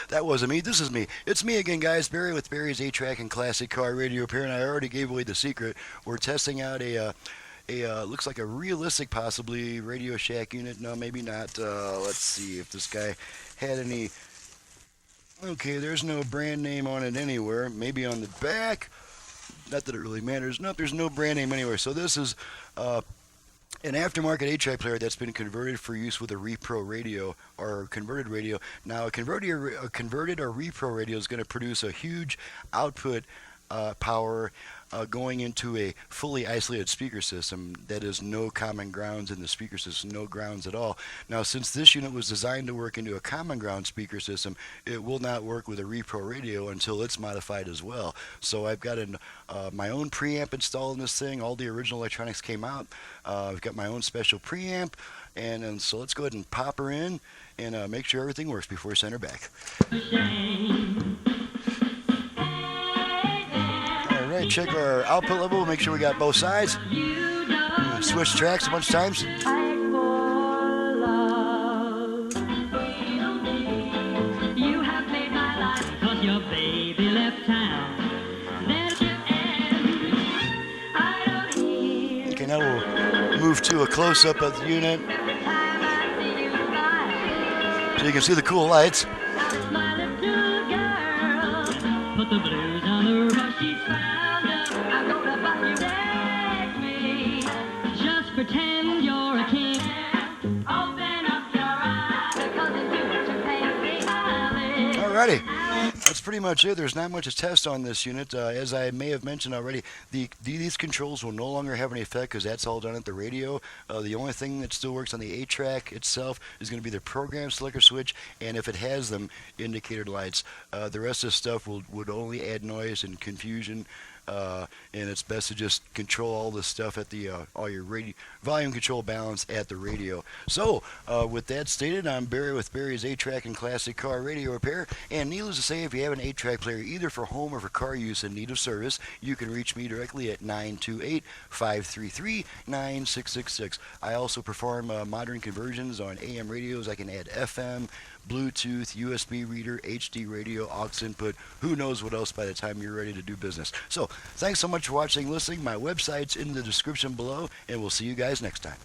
That wasn't me. This is me. It's me again, guys. Barry with Barry's 8-track and classic car radio repair, and I already gave away the secret. We're testing out a looks like a realistic, possibly Radio Shack unit. No, maybe not. Let's see if this guy had any. Okay, there's no brand name on it anywhere. Maybe on the back. Not that it really matters. Nope, there's no brand name anywhere. So this is an aftermarket 8-track player that's been converted for use with a repro radio or converted radio. Now, a converted or repro radio is going to produce a huge output power going into a fully isolated speaker system that is no common grounds in the speaker system, no grounds at all. Now, since this unit was designed to work into a common ground speaker system, it will not work with a repro radio until it's modified as well. So I've got my own preamp installed in this thing. All the original electronics came out. I've got my own special preamp, and so let's go ahead and pop her in and make sure everything works before we send her back. All right, check our output level. Make sure we got both sides. Switch tracks a bunch of times. Okay, now we'll move to a close-up of the unit so you can see the cool lights. Put the blues on the rush she's found up. I'm gonna buy you next me. Just pretend you're a king. Open up your eyes because it's too much to pay. Alrighty. That's pretty much it. There's not much to test on this unit. As I may have mentioned already, these controls will no longer have any effect because that's all done at the radio. The only thing that still works on the 8-track itself is going to be the program selector switch, and if it has them, indicator lights. The rest of the stuff would only add noise and confusion. And it's best to just control all this stuff at the all your volume control balance at the radio. So, with that stated, I'm Barry with Barry's 8-track and classic car radio repair. And needless to say, if you have an 8-track player either for home or for car use in need of service, you can reach me directly at 928-533-9666. I also perform modern conversions on AM radios. I can add FM, Bluetooth, USB reader, HD radio, aux input, who knows what else by the time you're ready to do business. So, thanks so much for watching, listening. My website's in the description below, and we'll see you guys next time.